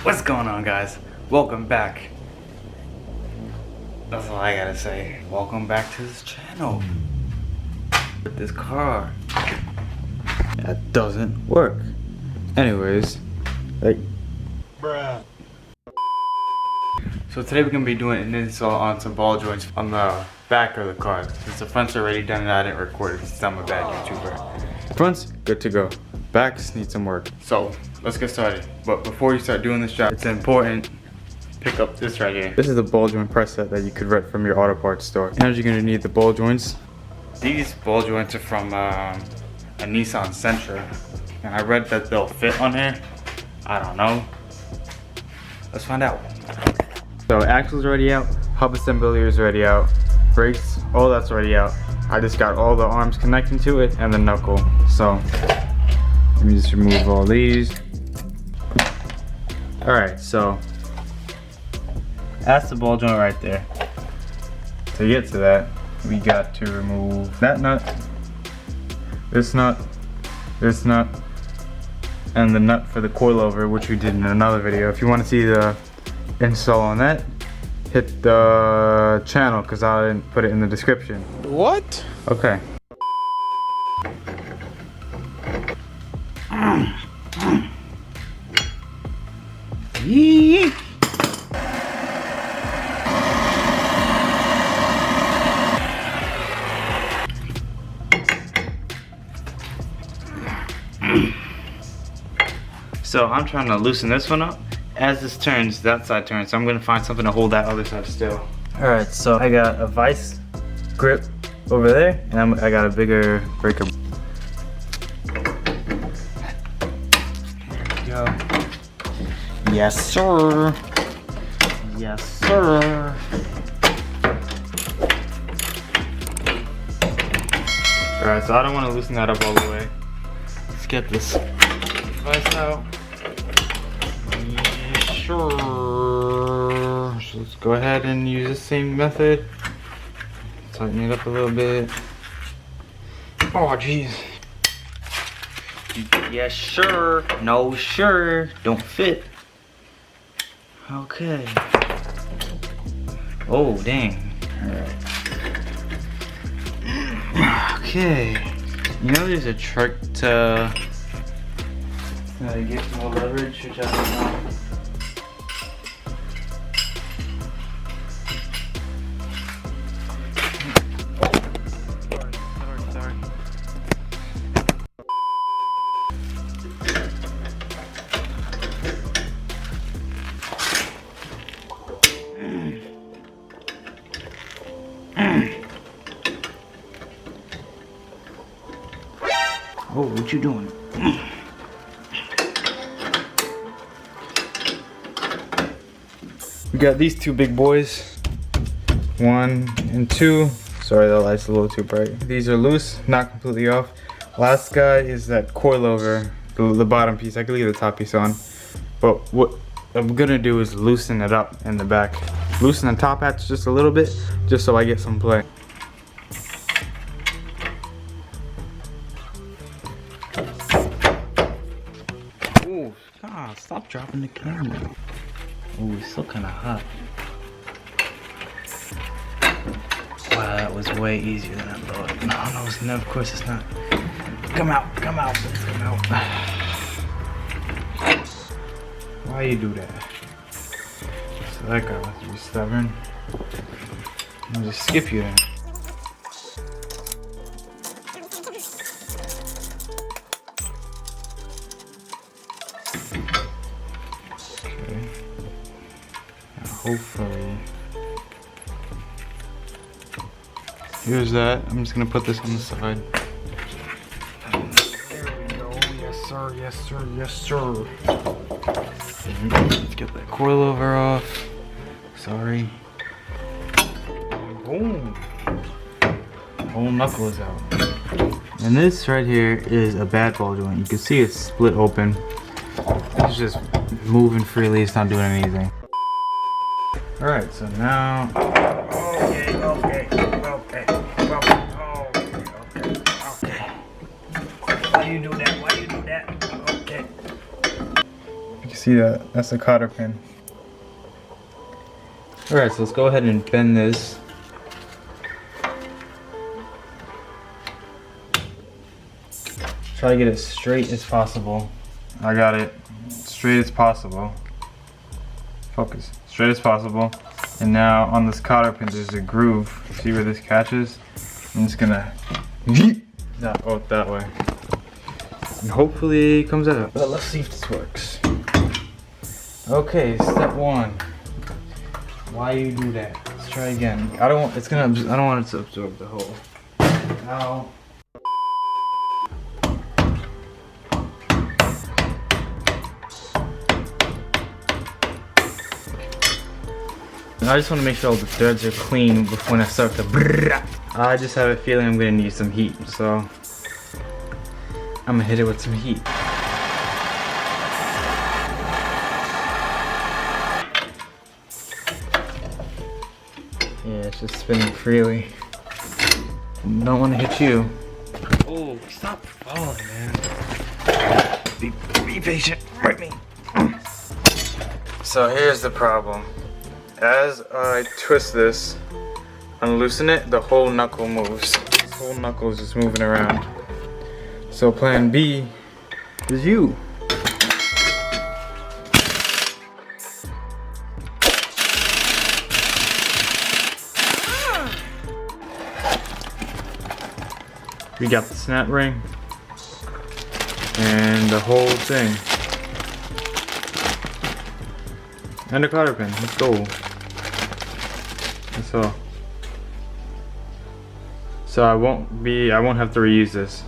What's going on, guys? Welcome back. That's all I gotta say. Welcome back to this channel. With this car that doesn't work. Anyways, bruh. So today we're gonna be doing an install on some ball joints on the back of the car. Since the front's already done and I didn't record it since I'm a bad YouTuber. Front's good to go. Backs need some work. So let's get started. But before you start doing this job, it's important to pick up this right here. This is the ball joint press set that you could rent from your auto parts store. Now you're gonna need the ball joints. These ball joints are from a Nissan Sentra. And I read that they'll fit on here. I don't know. Let's find out. So axle's already out, hub assembly is already out, brakes, all that's already out. I just got all the arms connecting to it and the knuckle. So let me just remove all these. Alright, so that's the ball joint right there. To get to that, we got to remove that nut, this nut, and the nut for the coilover, which we did in another video. If you want to see the install on that, hit the channel because I didn't put it in the description. What? Okay. Yee. So I'm trying to loosen this one up. As this turns, that side turns, so I'm gonna find something to hold that other side still. Alright, so I got a vice grip over there, and I got a bigger breaker. There we go. Yes, sir. Yes, sir. Alright, so I don't want to loosen that up all the way. Let's get this vice out. Sure. So let's go ahead and use the same method. Tighten it up a little bit. Oh, jeez. Yes, sure. No, sure. Don't fit. Okay. Oh, dang. Okay. You know there's a trick to get more leverage, which I don't know. Oh, what you doing? We got these two big boys, 1 and 2. Sorry, that light's a little too bright. These are loose, not completely off. Last guy is that coilover, the bottom piece. I can leave the top piece on, but what I'm gonna do is loosen it up in the back. Loosen the top hatch just a little bit, just so I get some play. Ooh, God, stop dropping the camera. Ooh, it's still kind of hot. Wow, that was way easier than I thought. No, it's not. Of course, it's not. Come out, come out, come out. Why you do that? So that guy must be stubborn. I'll just skip you then. Okay. Now hopefully. Here's that. I'm just gonna put this on the side. There we go. Yes, sir. Yes, sir. Yes, sir. Let's get that coilover off. Sorry. Boom. Whole knuckle is out. And this right here is a bad ball joint. You can see it's split open. It's just moving freely. It's not doing anything. All right. So now. Okay. Why you do that? Okay. see that? That's the cotter pin. Alright, so let's go ahead and bend this. Try to get it straight as possible. I got it straight as possible. Focus. Straight as possible. And now on this cotter pin there's a groove. See where this catches? I'm just gonna that way. And hopefully it comes out. But let's see if this works. Okay, step one. Why you do that? Let's try again. I don't want it to absorb the hole. Now I just want to make sure all the threads are clean before I start to brrrr. I just have a feeling I'm going to need some heat, so I'm going to hit it with some heat. Yeah, it's just spinning freely. Don't want to hit you. Oh, stop falling, man. Be patient. Hurt me. So here's the problem. As I twist this and loosen it, the whole knuckle moves. This whole knuckle is just moving around. So plan B is you. We got the snap ring and the whole thing. And a cotter pin. Let's go. That's all. So I won't have to reuse this.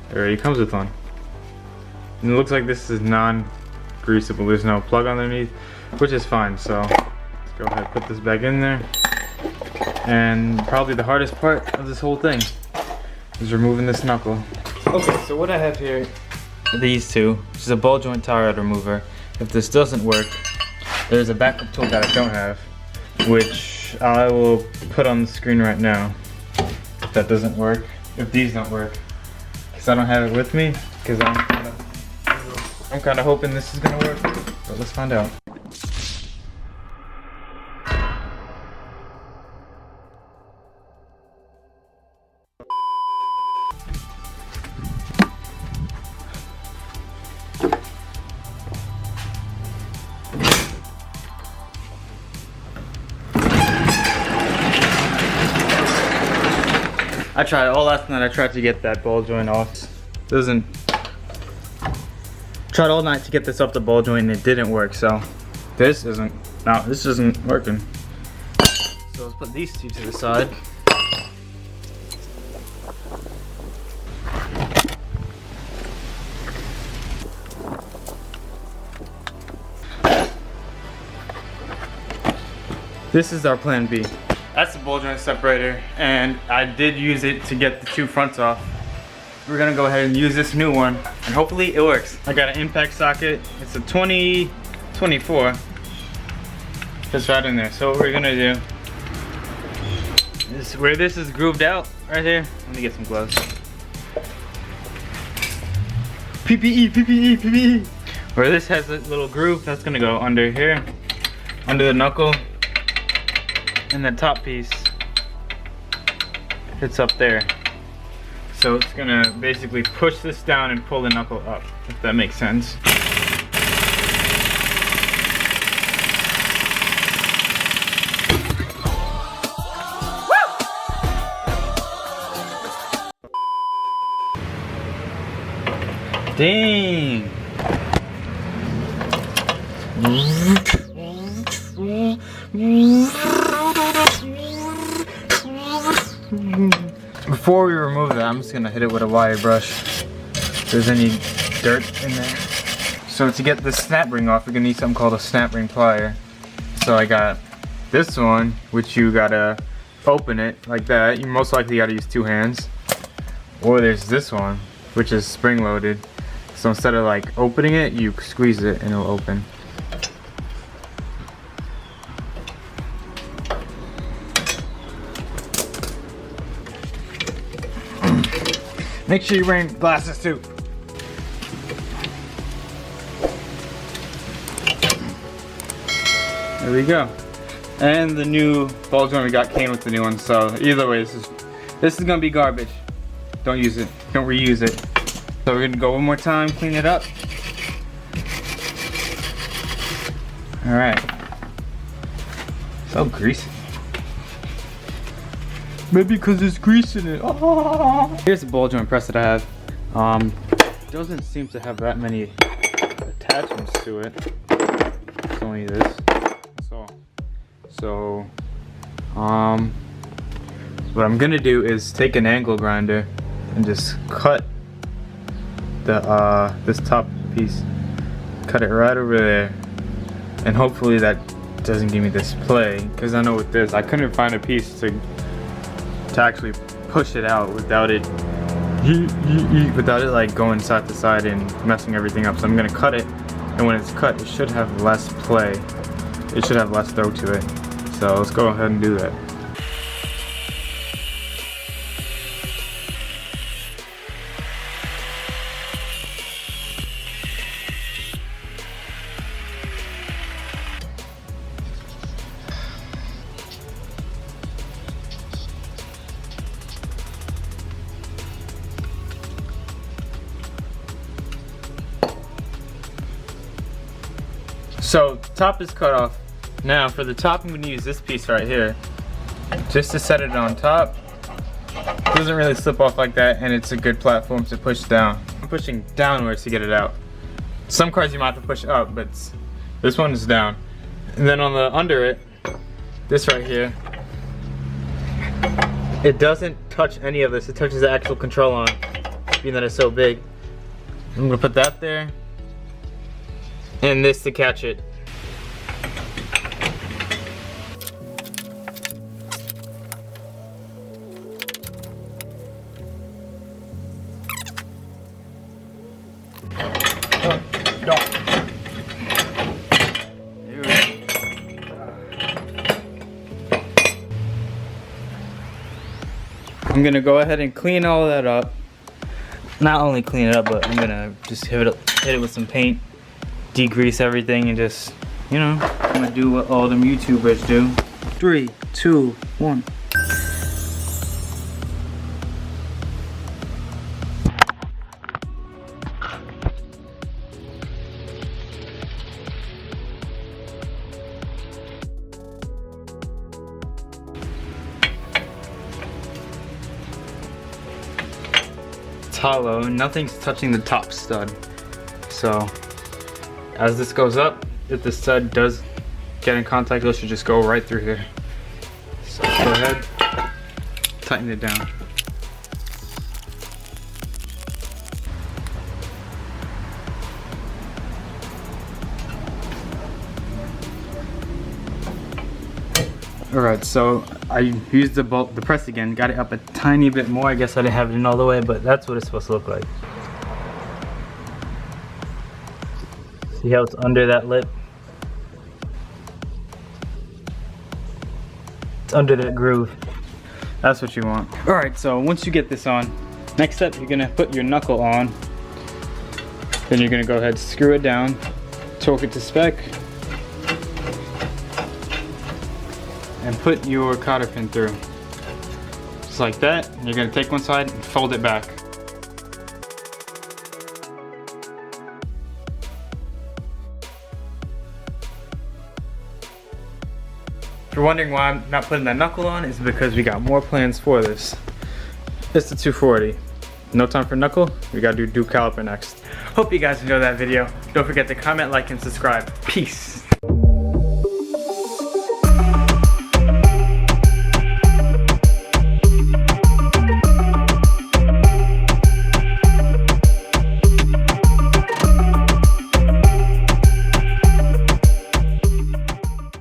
It already comes with one. And it looks like this is non-greasable. There's no plug underneath, which is fine. So let's go ahead and put this back in there. And probably the hardest part of this whole thing is removing this knuckle. Okay, so what I have here are these two. This is a ball joint tie rod remover. If this doesn't work, there's a backup tool that I don't have, which I will put on the screen right now. If that doesn't work, if these don't work, because I don't have it with me, because I'm kind of hoping this is gonna work, but let's find out. I tried all last night. I tried to get that ball joint off. Tried all night to get this off the ball joint and it didn't work. So this isn't working. So let's put these two to the side. This is our plan B. That's the ball joint separator, and I did use it to get the two fronts off. We're gonna go ahead and use this new one, and hopefully it works. I got an impact socket. It's a 2024. Just right in there. So what we're gonna do is where this is grooved out right here. Let me get some gloves. PPE, PPE, PPE. Where this has a little groove, that's gonna go under here, under the knuckle. And the top piece hits up there. So it's gonna basically push this down and pull the knuckle up, if that makes sense. Dang! Before we remove that, I'm just gonna hit it with a wire brush if there's any dirt in there. So to get this snap ring off, we're gonna need something called a snap ring plier. So I got this one, which you gotta open it like that. You most likely gotta use two hands. Or there's this one, which is spring loaded. So instead of like opening it, you squeeze it and it'll open. Make sure you're wearing glasses too. There we go. And the new ball joint we got came with the new one, so either way, this is gonna be garbage. Don't use it, don't reuse it. So we're gonna go one more time, clean it up. All right. So greasy. Maybe because there's grease in it. Oh. Here's the ball joint press that I have. Doesn't seem to have that many attachments to it. It's only this. That's all. So, what I'm gonna do is take an angle grinder and just cut the this top piece. Cut it right over there, and hopefully that doesn't give me this play. Because I know with this, I couldn't find a piece to actually push it out without it like going side to side and messing everything up. So I'm gonna cut it, and when it's cut, it should have less play. It should have less throw to it. So let's go ahead and do that. So top is cut off. Now for the top, I'm going to use this piece right here just to set it on top. It doesn't really slip off like that, and it's a good platform to push down. I'm pushing downwards to get it out. Some cars you might have to push up, but this one is down. And then on the under it, this right here, it doesn't touch any of this. It touches the actual control arm, being that it's so big. I'm going to put that there, and this to catch it. I'm gonna go ahead and clean all of that up. Not only clean it up, but I'm gonna just hit it with some paint, degrease everything, and just, you know, I'm gonna do what all them YouTubers do. 3, 2, 1. It's hollow and nothing's touching the top stud. So as this goes up, if the stud does get in contact, it should just go right through here. So go ahead, tighten it down. Alright, so I used the press again, got it up a tiny bit more. I guess I didn't have it in all the way, but that's what it's supposed to look like. See how it's under that lip? It's under that groove. That's what you want. Alright, so once you get this on, next step, you're gonna put your knuckle on. Then you're gonna go ahead, screw it down, torque it to spec, and put your cotter pin through. Just like that. You're gonna take one side and fold it back. If you're wondering why I'm not putting that knuckle on, it's because we got more plans for this. It's the 240. No time for knuckle, we gotta do caliper next. Hope you guys enjoyed that video. Don't forget to comment, like, and subscribe. Peace.